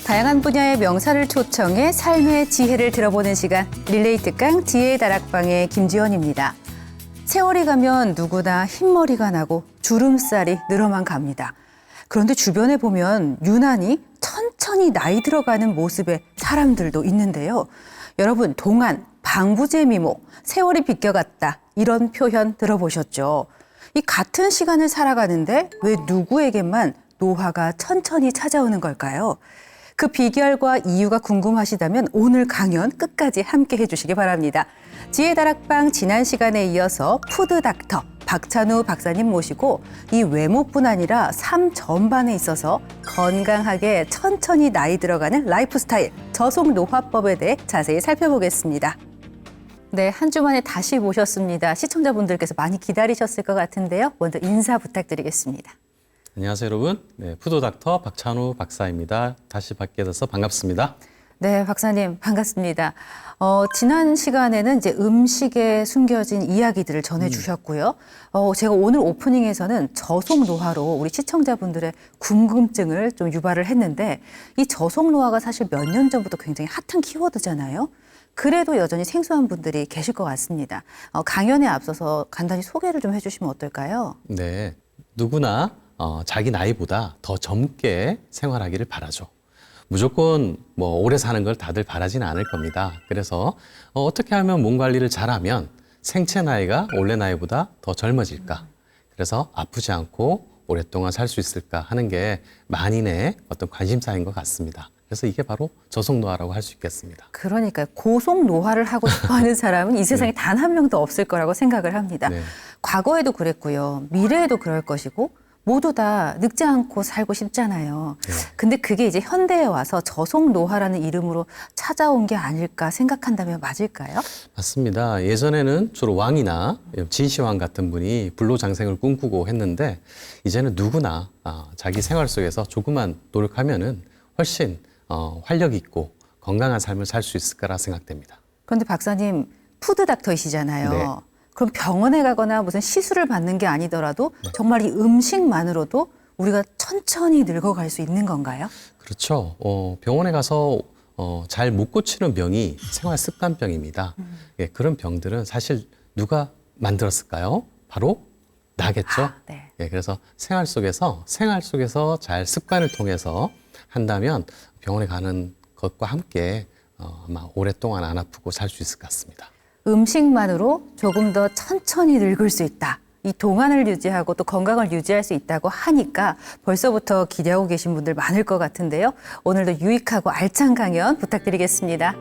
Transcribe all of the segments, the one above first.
다양한 분야의 명사를 초청해 삶의 지혜를 들어보는 시간, 릴레이 특강 지혜의 다락방의 김지연입니다. 세월이 가면 누구나 흰머리가 나고 주름살이 늘어만 갑니다. 그런데 주변에 보면 유난히 천천히 나이 들어가는 모습의 사람들도 있는데요. 여러분, 동안, 방부제 미모, 세월이 비껴갔다 이런 표현 들어보셨죠? 이 같은 시간을 살아가는데 왜 누구에게만 노화가 천천히 찾아오는 걸까요? 그 비결과 이유가 궁금하시다면 오늘 강연 끝까지 함께 해주시기 바랍니다. 지혜 다락방 지난 시간에 이어서 푸드 닥터 박찬우 박사님 모시고 이 외모뿐 아니라 삶 전반에 있어서 건강하게 천천히 나이 들어가는 라이프 스타일, 저속 노화법에 대해 자세히 살펴보겠습니다. 네, 한 주 만에 다시 모셨습니다. 시청자분들께서 많이 기다리셨을 것 같은데요. 먼저 인사 부탁드리겠습니다. 안녕하세요, 여러분. 네, 푸드닥터 박찬우 박사입니다. 다시 뵙게 돼서 반갑습니다. 네, 박사님 반갑습니다. 지난 시간에는 이제 음식에 숨겨진 이야기들을 전해주셨고요. 제가 오늘 오프닝에서는 저속 노화로 우리 시청자분들의 궁금증을 좀 유발을 했는데 이 저속 노화가 사실 몇 년 전부터 굉장히 핫한 키워드잖아요. 그래도 여전히 생소한 분들이 계실 것 같습니다. 강연에 앞서서 간단히 소개를 좀 해주시면 어떨까요? 네, 누구나 자기 나이보다 더 젊게 생활하기를 바라죠. 무조건 오래 사는 걸 다들 바라지는 않을 겁니다. 그래서 어떻게 하면 몸 관리를 잘하면 생체 나이가 원래 나이보다 더 젊어질까? 그래서 아프지 않고 오랫동안 살 수 있을까 하는 게 만인의 어떤 관심사인 것 같습니다. 그래서 이게 바로 저속노화라고 할 수 있겠습니다. 그러니까 고속노화를 하고 싶어하는 사람은 이 세상에 단 한 명도 없을 거라고 생각을 합니다. 네. 과거에도 그랬고요. 미래에도 그럴 것이고 모두 다 늙지 않고 살고 싶잖아요. 네. 근데 그게 이제 현대에 와서 저속노화라는 이름으로 찾아온 게 아닐까 생각한다면 맞을까요? 맞습니다. 예전에는 주로 왕이나 진시황 같은 분이 불로장생을 꿈꾸고 했는데 이제는 누구나 자기 생활 속에서 조금만 노력하면은 훨씬 활력 있고 건강한 삶을 살 수 있을 거라 생각됩니다. 그런데 박사님 푸드 닥터이시잖아요. 네. 그럼 병원에 가거나 무슨 시술을 받는 게 아니더라도 정말 이 음식만으로도 우리가 천천히 늙어갈 수 있는 건가요? 그렇죠. 병원에 가서 잘 못 고치는 병이 생활 습관병입니다. 예, 그런 병들은 사실 누가 만들었을까요? 바로 나겠죠. 네. 예, 그래서 생활 속에서 잘 습관을 통해서 한다면 병원에 가는 것과 함께 아마 오랫동안 안 아프고 살 수 있을 것 같습니다. 음식만으로 조금 더 천천히 늙을 수 있다. 이 동안을 유지하고 또 건강을 유지할 수 있다고 하니까 벌써부터 기대하고 계신 분들 많을 것 같은데요. 오늘도 유익하고 알찬 강연 부탁드리겠습니다.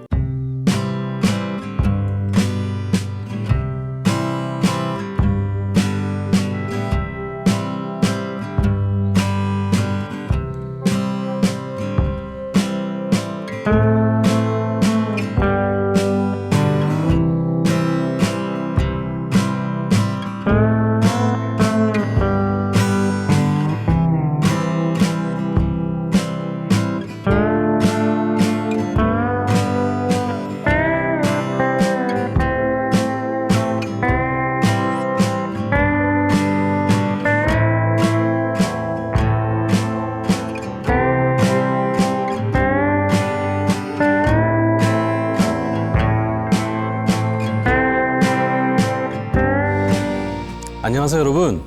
안녕하세요, 여러분.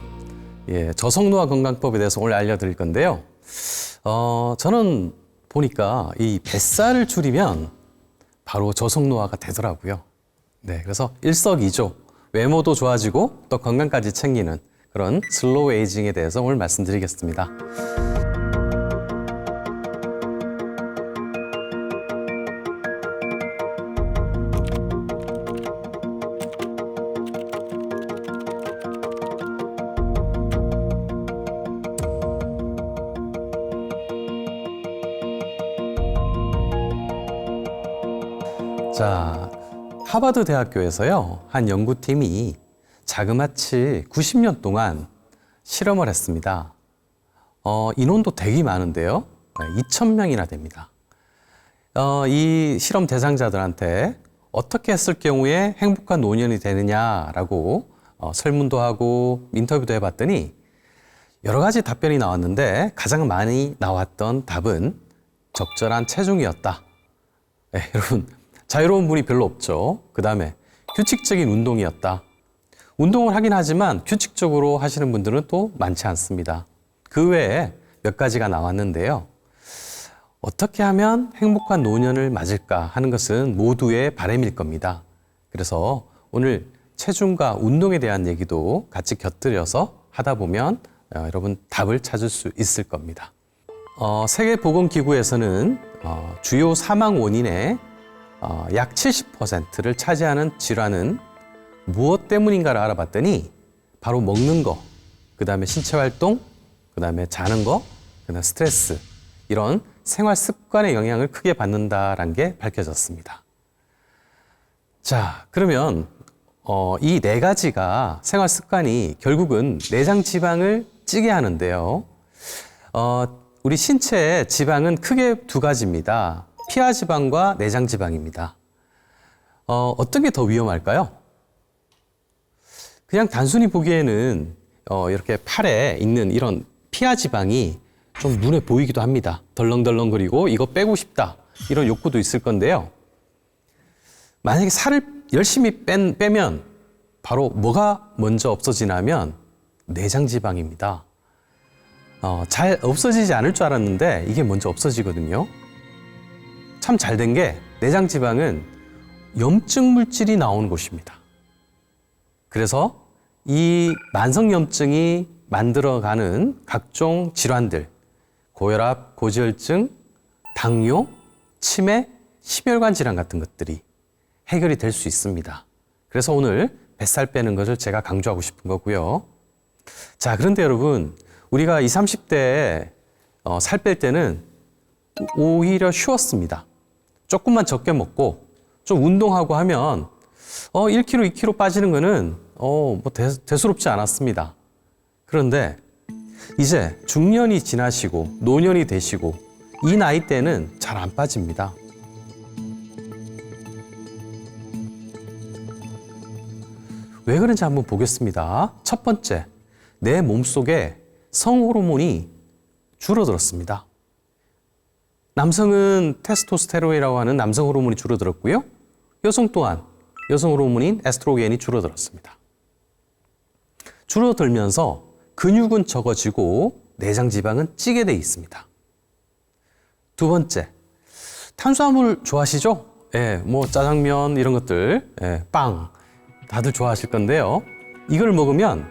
예, 저속노화 건강법에 대해서 오늘 알려드릴 건데요. 저는 보니까 이 뱃살을 줄이면 바로 저속노화가 되더라고요. 네, 그래서 일석이조, 외모도 좋아지고 또 건강까지 챙기는 그런 슬로우 에이징에 대해서 오늘 말씀드리겠습니다. 자, 하버드 대학교에서요, 한 연구팀이 자그마치 90년 동안 실험을 했습니다. 인원도 되게 많은데요. 2,000명이나 됩니다. 이 실험 대상자들한테 어떻게 했을 경우에 행복한 노년이 되느냐라고 설문도 하고 인터뷰도 해봤더니 여러 가지 답변이 나왔는데 가장 많이 나왔던 답은 적절한 체중이었다. 네, 여러분, 자유로운 분이 별로 없죠. 그 다음에 규칙적인 운동이었다. 운동을 하긴 하지만 규칙적으로 하시는 분들은 또 많지 않습니다. 그 외에 몇 가지가 나왔는데요. 어떻게 하면 행복한 노년을 맞을까 하는 것은 모두의 바람일 겁니다. 그래서 오늘 체중과 운동에 대한 얘기도 같이 곁들여서 하다 보면 여러분 답을 찾을 수 있을 겁니다. 세계보건기구에서는 주요 사망 원인의 약 70%를 차지하는 질환은 무엇 때문인가를 알아봤더니 바로 먹는 거, 그 다음에 신체 활동, 그 다음에 자는 거, 그 다음에 스트레스 이런 생활 습관의 영향을 크게 받는다라는 게 밝혀졌습니다. 자, 그러면 이 네 가지가 생활 습관이 결국은 내장 지방을 찌게 하는데요. 우리 신체의 지방은 크게 두 가지입니다. 피하 지방과 내장 지방입니다. 어떤 게 더 위험할까요? 그냥 단순히 보기에는 이렇게 팔에 있는 이런 피하 지방이 좀 눈에 보이기도 합니다. 덜렁덜렁거리고 이거 빼고 싶다 이런 욕구도 있을 건데요. 만약에 살을 열심히 빼면 바로 뭐가 먼저 없어지냐면 내장 지방입니다. 잘 없어지지 않을 줄 알았는데 이게 먼저 없어지거든요. 참 잘 된 게 내장 지방은 염증 물질이 나오는 곳입니다. 그래서 이 만성염증이 만들어가는 각종 질환들, 고혈압, 고지혈증, 당뇨, 치매, 심혈관 질환 같은 것들이 해결이 될 수 있습니다. 그래서 오늘 뱃살 빼는 것을 제가 강조하고 싶은 거고요. 자, 그런데 여러분, 우리가 20, 30대에 살 뺄 때는 오히려 쉬웠습니다. 조금만 적게 먹고 좀 운동하고 하면 1kg, 2kg 빠지는 거는 뭐 대수롭지 않았습니다. 그런데 이제 중년이 지나시고 노년이 되시고 이 나이 때는 잘 안 빠집니다. 왜 그런지 한번 보겠습니다. 첫 번째, 내 몸속에 성호르몬이 줄어들었습니다. 남성은 테스토스테론이라고 하는 남성 호르몬이 줄어들었고요. 여성 또한 여성 호르몬인 에스트로겐이 줄어들었습니다. 줄어들면서 근육은 적어지고 내장 지방은 찌게 돼 있습니다. 두 번째, 탄수화물 좋아하시죠? 예, 뭐 짜장면 이런 것들, 빵 다들 좋아하실 건데요. 이걸 먹으면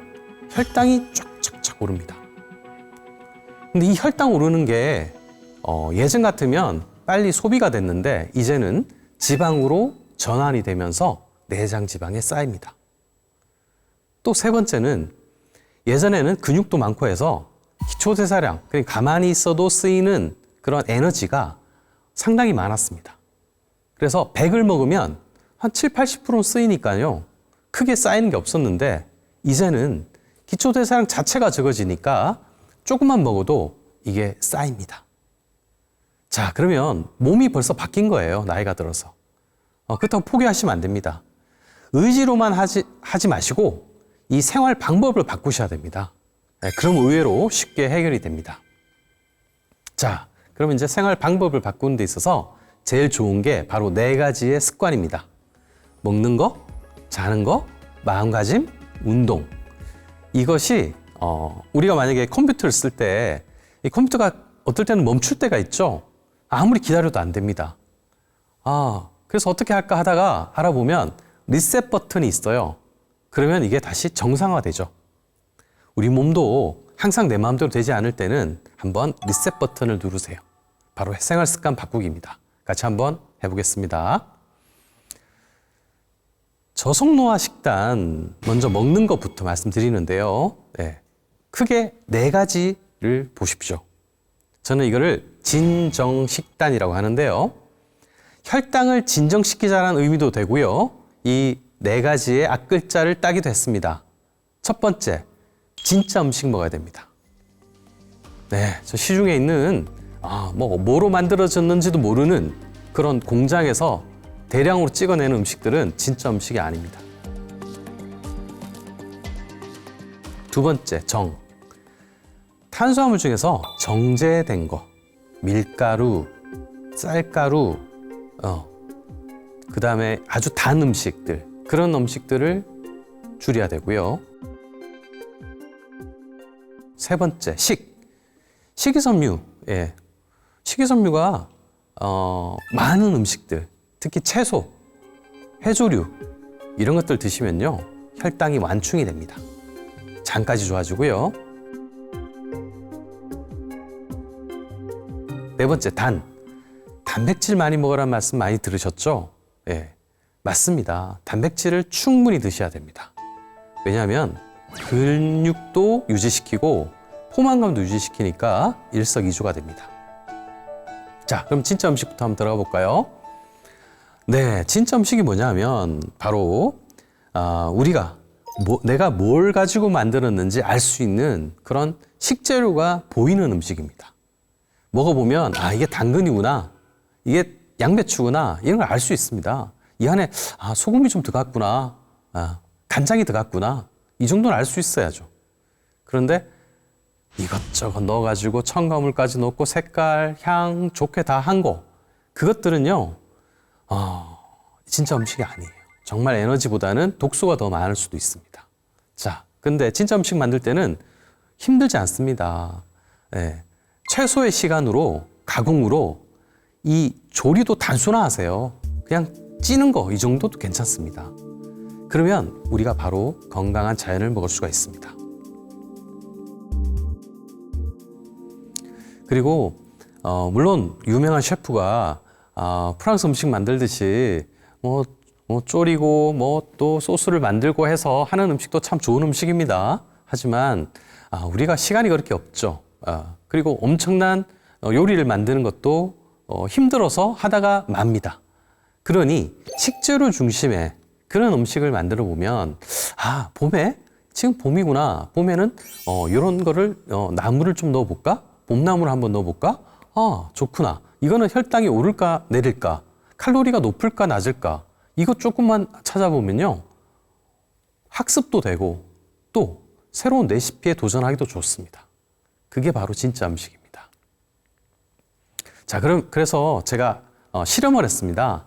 혈당이 쫙쫙쫙 오릅니다. 근데 이 혈당 오르는 게 예전 같으면 빨리 소비가 됐는데 이제는 지방으로 전환이 되면서 내장 지방에 쌓입니다. 또 세 번째는 예전에는 근육도 많고 해서 기초대사량, 그러니까 가만히 있어도 쓰이는 그런 에너지가 상당히 많았습니다. 그래서 100을 먹으면 한 7, 80%는 쓰이니까요. 크게 쌓이는 게 없었는데 이제는 기초대사량 자체가 적어지니까 조금만 먹어도 이게 쌓입니다. 자, 그러면 몸이 벌써 바뀐 거예요. 나이가 들어서. 그렇다고 포기하시면 안 됩니다. 의지로만 하지 마시고 이 생활 방법을 바꾸셔야 됩니다. 그럼 의외로 쉽게 해결이 됩니다. 자, 그럼 이제 생활 방법을 바꾸는 데 있어서 제일 좋은 게 바로 네 가지의 습관입니다. 먹는 거, 자는 거, 마음가짐, 운동. 이것이 우리가 만약에 컴퓨터를 쓸 때 이 컴퓨터가 어떨 때는 멈출 때가 있죠. 아무리 기다려도 안 됩니다. 그래서 어떻게 할까 하다가 알아보면 리셋 버튼이 있어요. 그러면 이게 다시 정상화되죠. 우리 몸도 항상 내 마음대로 되지 않을 때는 한번 리셋 버튼을 누르세요. 바로 생활 습관 바꾸기입니다. 같이 한번 해보겠습니다. 저속노화 식단 먼저 먹는 것부터 말씀드리는데요. 크게 네 가지를 보십시오. 저는 이거를 진정식단이라고 하는데요. 혈당을 진정시키자는 의미도 되고요. 이 네 가지의 앞글자를 따기도 했습니다. 첫 번째, 진짜 음식 먹어야 됩니다. 저 시중에 있는 뭐로 만들어졌는지도 모르는 그런 공장에서 대량으로 찍어내는 음식들은 진짜 음식이 아닙니다. 두 번째, 탄수화물 중에서 정제된 거, 밀가루, 쌀가루, 그 다음에 아주 단 음식들, 그런 음식들을 줄여야 되고요. 세 번째, 식이섬유. 예. 식이섬유가 많은 음식들, 특히 채소, 해조류 이런 것들 드시면요, 혈당이 완충이 됩니다. 장까지 좋아지고요. 네 번째, 단백질 많이 먹으라는 말씀 많이 들으셨죠? 예, 맞습니다. 단백질을 충분히 드셔야 됩니다. 왜냐하면 근육도 유지시키고 포만감도 유지시키니까 일석이조가 됩니다. 자, 그럼 진짜 음식부터 한번 들어가 볼까요? 네, 진짜 음식이 뭐냐면 바로 우리가 내가 뭘 가지고 만들었는지 알 수 있는 그런 식재료가 보이는 음식입니다. 먹어보면 이게 당근이구나, 이게 양배추구나, 이런 걸 알 수 있습니다. 이 안에 소금이 좀 들어갔구나, 간장이 들어갔구나, 이 정도는 알 수 있어야죠. 그런데 이것저것 넣어가지고 첨가물까지 넣고 색깔, 향 좋게 다 한 거, 그것들은요 진짜 음식이 아니에요. 정말 에너지보다는 독소가 더 많을 수도 있습니다. 자, 근데 진짜 음식 만들 때는 힘들지 않습니다. 예, 최소의 시간으로, 가공으로 이 조리도 단순화하세요. 그냥 찌는 거 이 정도도 괜찮습니다. 그러면 우리가 바로 건강한 자연을 먹을 수가 있습니다. 그리고 물론 유명한 셰프가 프랑스 음식 만들듯이 뭐 졸이고 또 소스를 만들고 해서 하는 음식도 참 좋은 음식입니다. 하지만 우리가 시간이 그렇게 없죠. 그리고 엄청난 요리를 만드는 것도 힘들어서 하다가 맙니다. 그러니 식재료 중심의 그런 음식을 만들어 보면 봄에 지금 봄이구나. 봄에는 이런 거를 나물을 좀 넣어볼까? 봄나물을 한번 넣어볼까? 좋구나. 이거는 혈당이 오를까 내릴까? 칼로리가 높을까 낮을까? 이거 조금만 찾아보면요, 학습도 되고 또 새로운 레시피에 도전하기도 좋습니다. 그게 바로 진짜 음식입니다. 자, 그래서 제가 실험을 했습니다.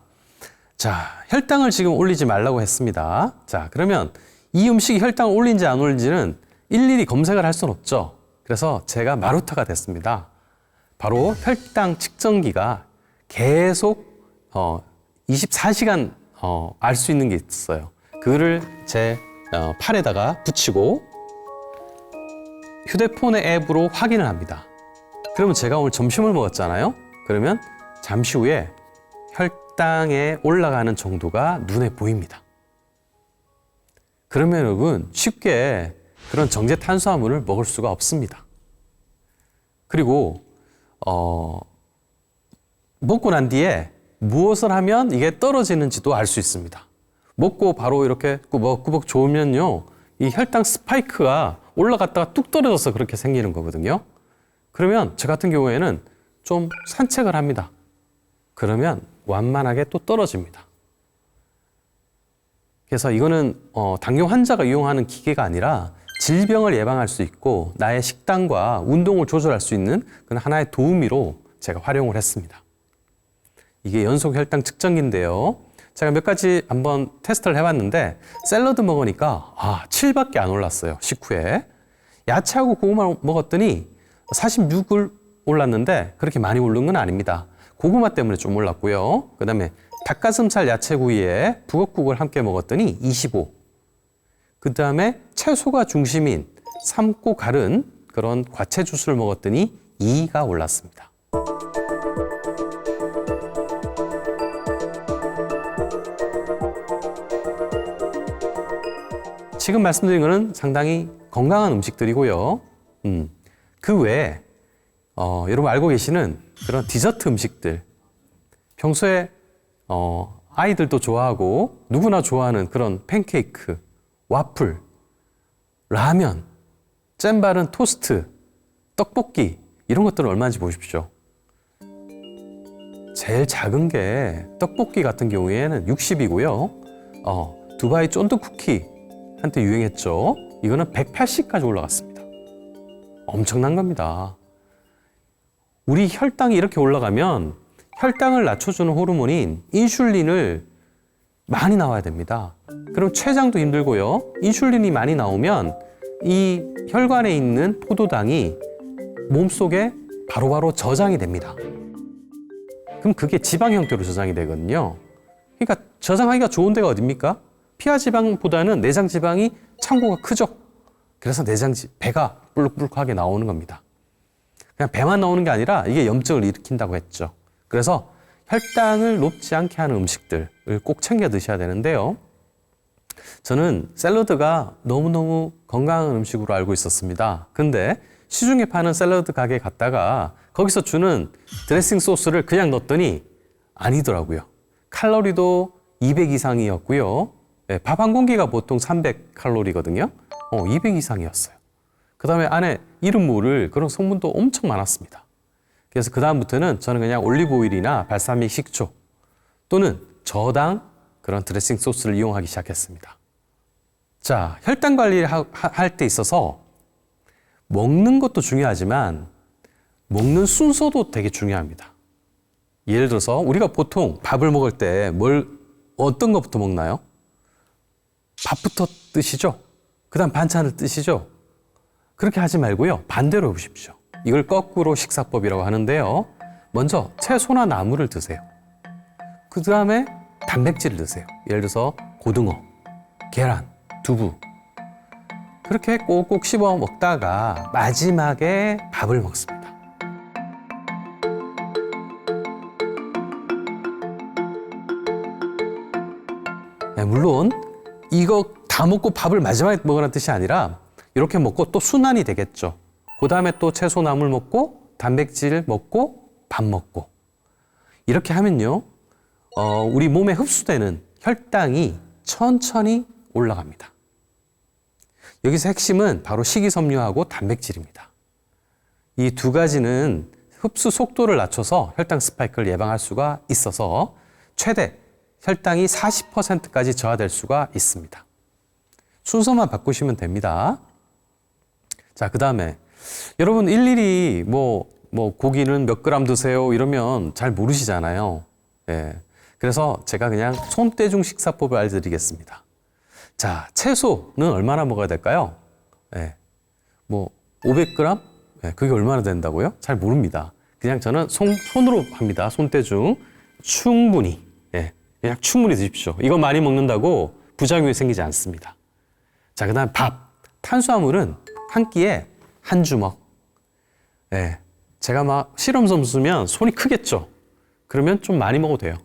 자, 혈당을 지금 올리지 말라고 했습니다. 자, 그러면 이 음식이 혈당을 올린지 안 올린지는 일일이 검색을 할 수는 없죠. 그래서 제가 마루타가 됐습니다. 바로 혈당 측정기가 계속 24시간 알 수 있는 게 있어요. 그거를 제 팔에다가 붙이고 휴대폰의 앱으로 확인을 합니다. 그러면 제가 오늘 점심을 먹었잖아요. 그러면 잠시 후에 혈당에 올라가는 정도가 눈에 보입니다. 그러면 여러분 쉽게 그런 정제 탄수화물을 먹을 수가 없습니다. 그리고 먹고 난 뒤에 무엇을 하면 이게 떨어지는지도 알 수 있습니다. 먹고 바로 이렇게 꾸벅꾸벅 좋으면요, 이 혈당 스파이크가 올라갔다가 뚝 떨어져서 그렇게 생기는 거거든요. 그러면 저 같은 경우에는 좀 산책을 합니다. 그러면 완만하게 또 떨어집니다. 그래서 이거는 당뇨 환자가 이용하는 기계가 아니라 질병을 예방할 수 있고 나의 식단과 운동을 조절할 수 있는 그런 하나의 도우미로 제가 활용을 했습니다. 이게 연속 혈당 측정기인데요. 제가 몇 가지 한번 테스트를 해봤는데 샐러드 먹으니까 7밖에 안 올랐어요, 식후에. 야채하고 고구마 먹었더니 46을 올랐는데 그렇게 많이 오른 건 아닙니다. 고구마 때문에 좀 올랐고요. 그 다음에 닭가슴살 야채구이에 북엇국을 함께 먹었더니 25. 그 다음에 채소가 중심인 삶고 갈은 그런 과채 주스를 먹었더니 2가 올랐습니다. 지금 말씀드린 것은 상당히 건강한 음식들이고요. 그 외에 여러분 알고 계시는 그런 디저트 음식들, 평소에 아이들도 좋아하고 누구나 좋아하는 그런 팬케이크, 와플, 라면, 잼 바른 토스트, 떡볶이 이런 것들은 얼마인지 보십시오. 제일 작은 게 떡볶이 같은 경우에는 60이고요. 두바이 쫀득 쿠키 한때 유행했죠. 이거는 180까지 올라갔습니다. 엄청난 겁니다. 우리 혈당이 이렇게 올라가면 혈당을 낮춰주는 호르몬인 인슐린을 많이 나와야 됩니다. 그럼 췌장도 힘들고요. 인슐린이 많이 나오면 이 혈관에 있는 포도당이 몸속에 바로바로 저장이 됩니다. 그럼 그게 지방 형태로 저장이 되거든요. 그러니까 저장하기가 좋은 데가 어딥니까? 피하 지방보다는 내장 지방이 창고가 크죠. 그래서 배가 불룩불룩하게 나오는 겁니다. 그냥 배만 나오는 게 아니라 이게 염증을 일으킨다고 했죠. 그래서 혈당을 높지 않게 하는 음식들을 꼭 챙겨 드셔야 되는데요. 저는 샐러드가 너무너무 건강한 음식으로 알고 있었습니다. 근데 시중에 파는 샐러드 가게 갔다가 거기서 주는 드레싱 소스를 그냥 넣었더니 아니더라고요. 칼로리도 200 이상이었고요. 밥 한 공기가 보통 300 칼로리거든요. 200 이상이었어요. 그 다음에 안에 이름 모를 그런 성분도 엄청 많았습니다. 그래서 그 다음부터는 저는 그냥 올리브 오일이나 발사믹 식초 또는 저당 그런 드레싱 소스를 이용하기 시작했습니다. 자, 혈당 관리를 할 때 있어서 먹는 것도 중요하지만 먹는 순서도 되게 중요합니다. 예를 들어서 우리가 보통 밥을 먹을 때 어떤 것부터 먹나요? 밥부터 드시죠? 그 다음 반찬을 드시죠? 그렇게 하지 말고요. 반대로 해보십시오. 이걸 거꾸로 식사법이라고 하는데요. 먼저 채소나 나물을 드세요. 그 다음에 단백질을 드세요. 예를 들어서 고등어, 계란, 두부. 그렇게 꼭꼭 씹어 먹다가 마지막에 밥을 먹습니다. 네, 물론 이거 다 먹고 밥을 마지막에 먹으라는 뜻이 아니라 이렇게 먹고 또 순환이 되겠죠. 그 다음에 또 채소 나물 먹고 단백질 먹고 밥 먹고 이렇게 하면요. 우리 몸에 흡수되는 혈당이 천천히 올라갑니다. 여기서 핵심은 바로 식이섬유하고 단백질입니다. 이 두 가지는 흡수 속도를 낮춰서 혈당 스파이크를 예방할 수가 있어서 최대 혈당이 40%까지 저하될 수가 있습니다. 순서만 바꾸시면 됩니다. 자, 그 다음에 여러분 일일이 고기는 몇 그램 드세요 이러면 잘 모르시잖아요. 예. 그래서 제가 그냥 손대중 식사법을 알려드리겠습니다. 자, 채소는 얼마나 먹어야 될까요? 예. 500g? 예, 그게 얼마나 된다고요? 잘 모릅니다. 그냥 저는 손으로 합니다. 손대중. 충분히. 예. 그냥 충분히 드십시오. 이거 많이 먹는다고 부작용이 생기지 않습니다. 자, 그 다음 밥. 탄수화물은 한 끼에 한 주먹. 예. 제가 막 실험 점수면 손이 크겠죠? 그러면 좀 많이 먹어도 돼요.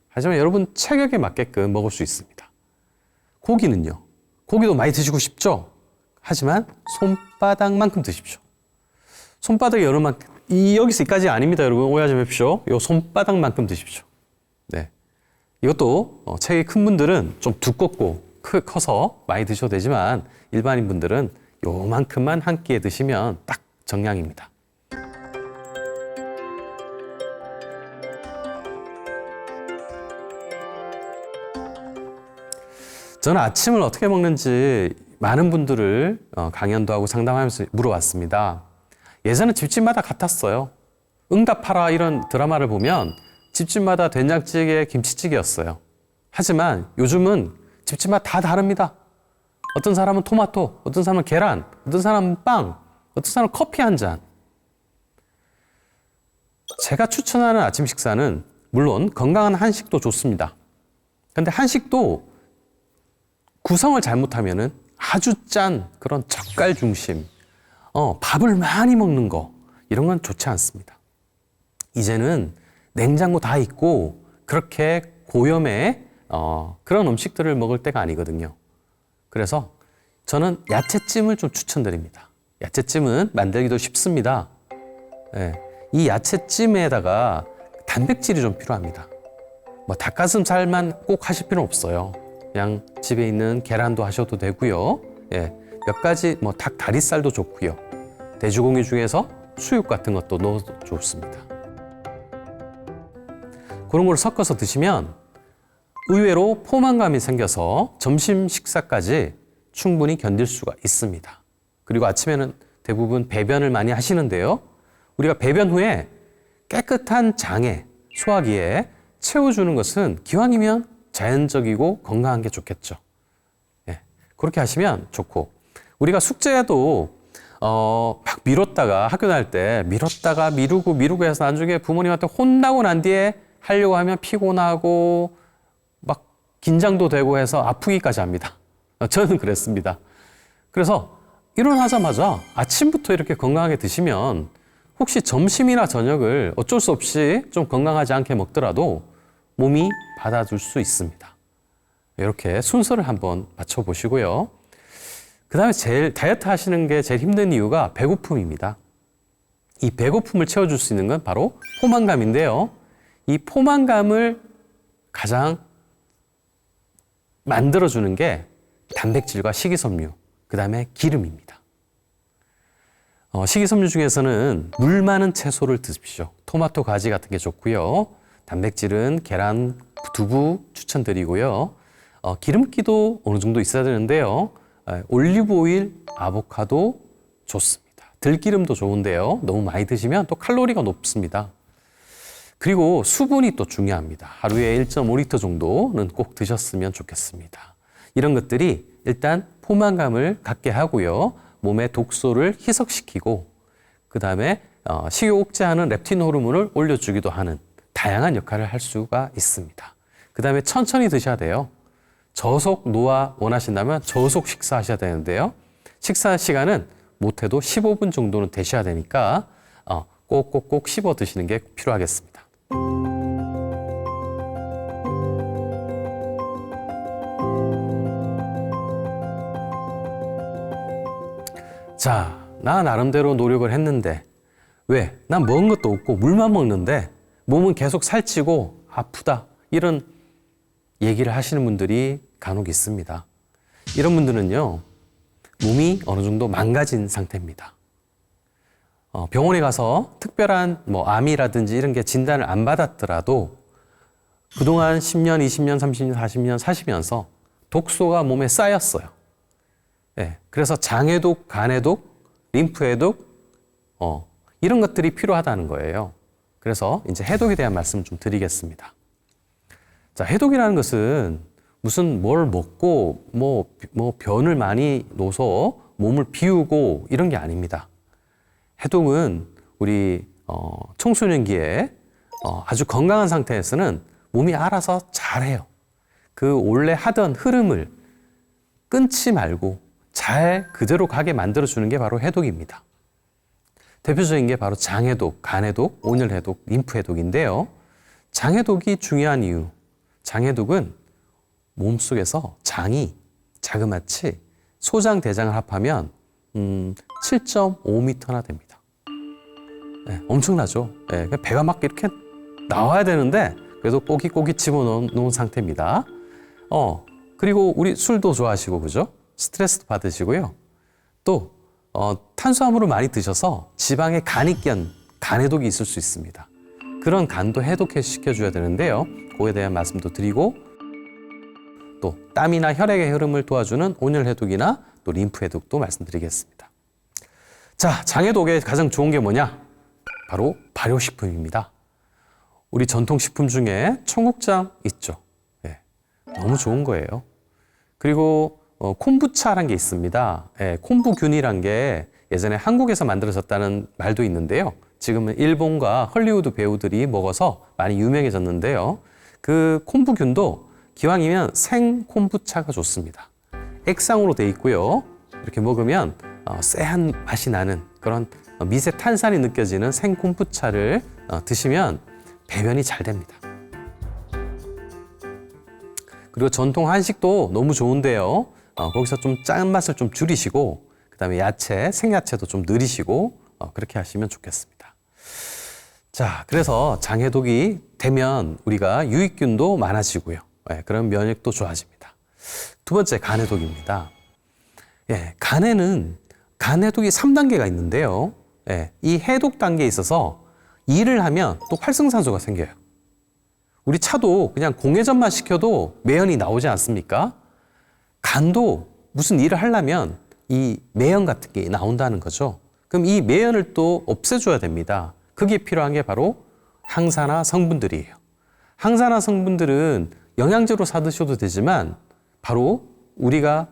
하지만 여러분 체격에 맞게끔 먹을 수 있습니다. 고기는요. 고기도 많이 드시고 싶죠? 하지만 손바닥만큼 드십시오. 손바닥이 여러분만큼, 여기서까지 아닙니다, 여러분. 오해하지 마십시오. 요 손바닥만큼 드십시오. 네. 이것도 체격이 큰 분들은 좀 두껍고 커서 많이 드셔도 되지만 일반인 분들은 요만큼만 한 끼에 드시면 딱 정량입니다. 저는 아침을 어떻게 먹는지 많은 분들을 강연도 하고 상담하면서 물어봤습니다. 예전에 집집마다 같았어요. 응답하라 이런 드라마를 보면 집집마다 된장찌개, 김치찌개였어요. 하지만 요즘은 집집마다 다 다릅니다. 어떤 사람은 토마토, 어떤 사람은 계란, 어떤 사람은 빵, 어떤 사람은 커피 한 잔. 제가 추천하는 아침 식사는 물론 건강한 한식도 좋습니다. 근데 한식도 구성을 잘못하면은 아주 짠 그런 젓갈 중심, 밥을 많이 먹는 거 이런 건 좋지 않습니다. 이제는 냉장고 다 있고 그렇게 고염의 그런 음식들을 먹을 때가 아니거든요. 그래서 저는 야채찜을 좀 추천드립니다. 야채찜은 만들기도 쉽습니다. 예, 이 야채찜에다가 단백질이 좀 필요합니다. 닭가슴살만 꼭 하실 필요는 없어요. 그냥 집에 있는 계란도 하셔도 되고요. 예, 몇 가지 닭 다리살도 좋고요. 돼지고기 중에서 수육 같은 것도 넣어도 좋습니다. 그런 걸 섞어서 드시면 의외로 포만감이 생겨서 점심 식사까지 충분히 견딜 수가 있습니다. 그리고 아침에는 대부분 배변을 많이 하시는데요. 우리가 배변 후에 깨끗한 장에 소화기에 채워주는 것은 기왕이면 자연적이고 건강한 게 좋겠죠. 예, 그렇게 하시면 좋고, 우리가 숙제도 막 미뤘다가 학교 다닐 때 미뤘다가 미루고 해서 나중에 부모님한테 혼나고 난 뒤에 하려고 하면 피곤하고 막 긴장도 되고 해서 아프기까지 합니다. 저는 그랬습니다. 그래서 일어나자마자 아침부터 이렇게 건강하게 드시면 혹시 점심이나 저녁을 어쩔 수 없이 좀 건강하지 않게 먹더라도 몸이 받아줄 수 있습니다. 이렇게 순서를 한번 맞춰보시고요. 그 다음에 제일 다이어트 하시는 게 제일 힘든 이유가 배고픔입니다. 이 배고픔을 채워줄 수 있는 건 바로 포만감인데요. 이 포만감을 가장 만들어주는 게 단백질과 식이섬유, 그 다음에 기름입니다. 식이섬유 중에서는 물 많은 채소를 드십시오. 토마토, 가지 같은 게 좋고요. 단백질은 계란, 두부 추천드리고요. 기름기도 어느 정도 있어야 되는데요. 올리브 오일, 아보카도 좋습니다. 들기름도 좋은데요. 너무 많이 드시면 또 칼로리가 높습니다. 그리고 수분이 또 중요합니다. 하루에 1.5리터 정도는 꼭 드셨으면 좋겠습니다. 이런 것들이 일단 포만감을 갖게 하고요. 몸의 독소를 희석시키고, 그 다음에 식욕 억제하는 렙틴 호르몬을 올려주기도 하는 다양한 역할을 할 수가 있습니다. 그 다음에 천천히 드셔야 돼요. 저속 노화 원하신다면 저속 식사하셔야 되는데요. 식사 시간은 못해도 15분 정도는 되셔야 되니까 꼭꼭꼭 씹어 드시는 게 필요하겠습니다. 자, 나 나름대로 노력을 했는데 왜? 난 먹은 것도 없고 물만 먹는데 몸은 계속 살찌고 아프다. 이런 얘기를 하시는 분들이 간혹 있습니다. 이런 분들은요, 몸이 어느 정도 망가진 상태입니다. 병원에 가서 특별한 암이라든지 이런 게 진단을 안 받았더라도 그동안 10년, 20년, 30년, 40년 사시면서 독소가 몸에 쌓였어요. 예, 그래서 장해독, 간해독, 림프해독, 이런 것들이 필요하다는 거예요. 그래서 이제 해독에 대한 말씀 좀 드리겠습니다. 자, 해독이라는 것은 무슨 뭘 먹고 변을 많이 놓아서 몸을 비우고 이런 게 아닙니다. 해독은 우리 청소년기에 아주 건강한 상태에서는 몸이 알아서 잘해요. 그 원래 하던 흐름을 끊지 말고 잘 그대로 가게 만들어주는 게 바로 해독입니다. 대표적인 게 바로 장해독, 간해독, 온열해독, 림프해독인데요. 장해독이 중요한 이유, 장해독은 몸속에서 장이 자그마치 소장, 대장을 합하면 7.5m나 됩니다. 네, 엄청나죠? 네, 배가 막 이렇게 나와야 되는데 그래도 꼬깃꼬깃 집어넣은 상태입니다. 그리고 우리 술도 좋아하시고 그죠? 스트레스도 받으시고요. 또 탄수화물을 많이 드셔서 지방에 간이 낀 간해독이 있을 수 있습니다. 그런 간도 해독시켜줘야 되는데요. 그거에 대한 말씀도 드리고, 또 땀이나 혈액의 흐름을 도와주는 온열해독이나 또 림프해독도 말씀드리겠습니다. 자, 장해독에 가장 좋은 게 뭐냐? 바로 발효식품입니다. 우리 전통식품 중에 청국장 있죠. 네, 너무 좋은 거예요. 그리고 콤부차라는 게 있습니다. 예, 콤부균이란 게 예전에 한국에서 만들어졌다는 말도 있는데요. 지금은 일본과 헐리우드 배우들이 먹어서 많이 유명해졌는데요. 그 콤부균도 기왕이면 생 콤부차가 좋습니다. 액상으로 돼 있고요. 이렇게 먹으면 쎄한 맛이 나는 그런 미세 탄산이 느껴지는 생 콤부차를 드시면 배변이 잘 됩니다. 그리고 전통 한식도 너무 좋은데요. 거기서 좀 짠맛을 좀 줄이시고, 그 다음에 야채, 생야채도 좀 늘리시고, 그렇게 하시면 좋겠습니다. 자, 그래서 장해독이 되면 우리가 유익균도 많아지고요. 예, 그런 면역도 좋아집니다. 두 번째, 간해독입니다. 예, 간에는 간해독이 3단계가 있는데요. 예, 이 해독 단계에 있어서 일을 하면 또 활성산소가 생겨요. 우리 차도 그냥 공회전만 시켜도 매연이 나오지 않습니까? 간도 무슨 일을 하려면 이 매연 같은 게 나온다는 거죠. 그럼 이 매연을 또 없애줘야 됩니다. 그게 필요한 게 바로 항산화 성분들이에요. 항산화 성분들은 영양제로 사 드셔도 되지만 바로 우리가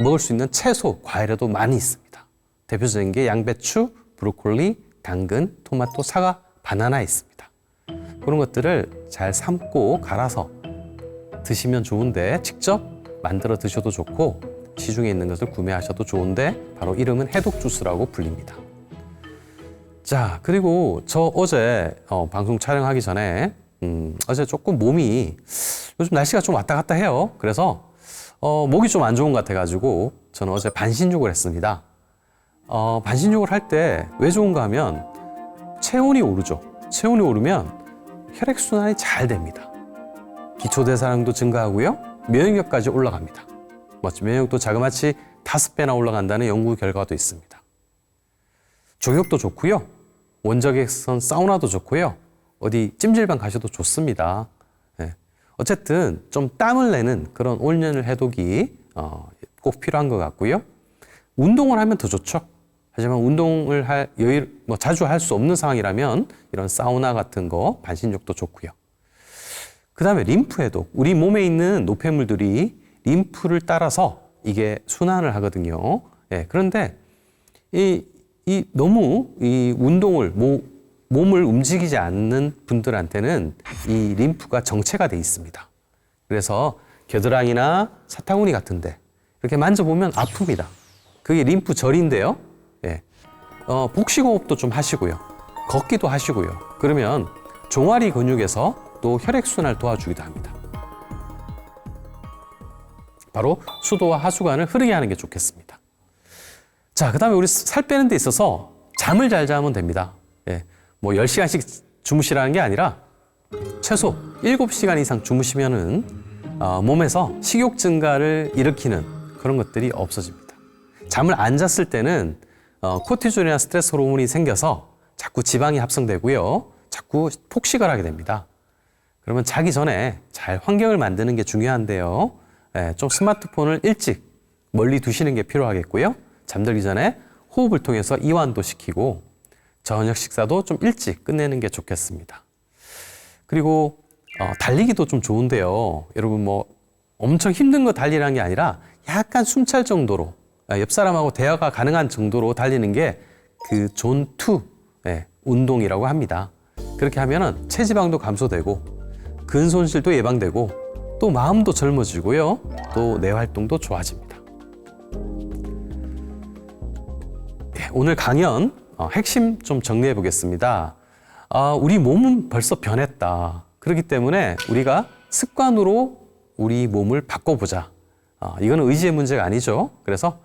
먹을 수 있는 채소, 과일에도 많이 있습니다. 대표적인 게 양배추, 브로콜리, 당근, 토마토, 사과, 바나나에 있습니다. 그런 것들을 잘 삶고 갈아서 드시면 좋은데 직접 만들어 드셔도 좋고 시중에 있는 것을 구매하셔도 좋은데 바로 이름은 해독 주스라고 불립니다. 자, 그리고 저 어제 방송 촬영하기 전에 어제 조금 몸이 요즘 날씨가 좀 왔다 갔다 해요. 그래서 목이 좀 안 좋은 것 같아가지고 저는 어제 반신욕을 했습니다. 반신욕을 할 때 왜 좋은가 하면 체온이 오르죠. 체온이 오르면 혈액순환이 잘 됩니다. 기초대사량도 증가하고요. 면역력까지 올라갑니다. 면역력도 자그마치 5배나 올라간다는 연구 결과도 있습니다. 족욕도 좋고요. 원적외선 사우나도 좋고요. 어디 찜질방 가셔도 좋습니다. 네. 어쨌든 좀 땀을 내는 그런 온열 해독이 꼭 필요한 것 같고요. 운동을 하면 더 좋죠. 하지만 운동을 자주 할 수 없는 상황이라면 이런 사우나 같은 거, 반신욕도 좋고요. 그 다음에 림프 해독. 우리 몸에 있는 노폐물들이 림프를 따라서 이게 순환을 하거든요. 네. 그런데 너무 이 운동을 몸을 움직이지 않는 분들한테는 이 림프가 정체가 돼 있습니다. 그래서 겨드랑이나 사타구니 같은데 이렇게 만져보면 아픕니다. 그게 림프 절인데요. 예. 복식호흡도 좀 하시고요. 걷기도 하시고요. 그러면 종아리 근육에서 또 혈액순환을 도와주기도 합니다. 바로 수도와 하수관을 흐르게 하는 게 좋겠습니다. 자, 그 다음에 우리 살 빼는 데 있어서 잠을 잘 자면 됩니다. 예. 10시간씩 주무시라는 게 아니라 최소 7시간 이상 주무시면은 몸에서 식욕 증가를 일으키는 그런 것들이 없어집니다. 잠을 안 잤을 때는 코티졸이나 스트레스 호르몬이 생겨서 자꾸 지방이 합성되고요. 자꾸 폭식을 하게 됩니다. 그러면 자기 전에 잘 환경을 만드는 게 중요한데요. 좀 스마트폰을 일찍 멀리 두시는 게 필요하겠고요. 잠들기 전에 호흡을 통해서 이완도 시키고 저녁 식사도 좀 일찍 끝내는 게 좋겠습니다. 그리고 달리기도 좀 좋은데요. 여러분 엄청 힘든 거 달리라는 게 아니라 약간 숨찰 정도로 옆 사람하고 대화가 가능한 정도로 달리는 게 그 존2 운동이라고 합니다. 그렇게 하면은 체지방도 감소되고 근손실도 예방되고 또 마음도 젊어지고요. 또 뇌 활동도 좋아집니다. 오늘 강연 핵심 좀 정리해 보겠습니다. 우리 몸은 벌써 변했다. 그렇기 때문에 우리가 습관으로 우리 몸을 바꿔보자. 이거는 의지의 문제가 아니죠. 그래서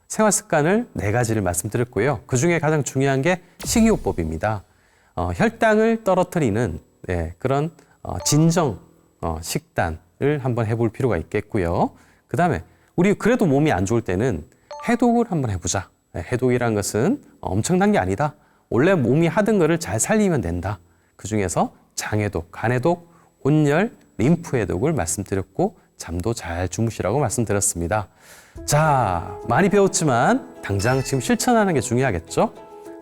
생활 습관을 4가지를 말씀드렸고요. 그 중에 가장 중요한 게 식이요법입니다. 혈당을 떨어뜨리는 그런 진정 식단을 한번 해볼 필요가 있겠고요. 그 다음에 우리 그래도 몸이 안 좋을 때는 해독을 한번 해보자. 해독이란 것은 엄청난 게 아니다. 원래 몸이 하던 거를 잘 살리면 된다. 그 중에서 장해독, 간해독, 온열, 림프 해독을 말씀드렸고 잠도 잘 주무시라고 말씀드렸습니다. 자, 많이 배웠지만 당장 지금 실천하는 게 중요하겠죠?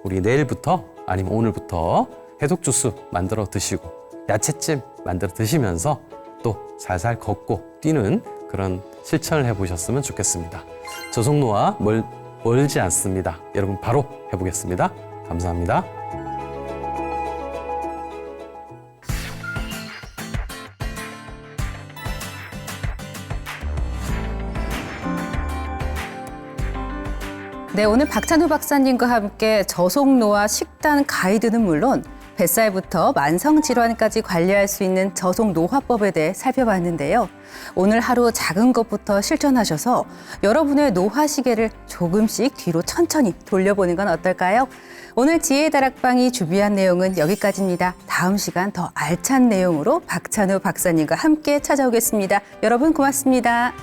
우리 내일부터 아니면 오늘부터 해독 주스 만들어 드시고 야채찜 만들어 드시면서 또 살살 걷고 뛰는 그런 실천을 해보셨으면 좋겠습니다. 저속노화 멀지 않습니다. 여러분 바로 해보겠습니다. 감사합니다. 네, 오늘 박찬호 박사님과 함께 저속노화 식단 가이드는 물론 뱃살부터 만성질환까지 관리할 수 있는 저속노화법에 대해 살펴봤는데요. 오늘 하루 작은 것부터 실천하셔서 여러분의 노화 시계를 조금씩 뒤로 천천히 돌려보는 건 어떨까요? 오늘 지혜의 다락방이 준비한 내용은 여기까지입니다. 다음 시간 더 알찬 내용으로 박찬호 박사님과 함께 찾아오겠습니다. 여러분 고맙습니다.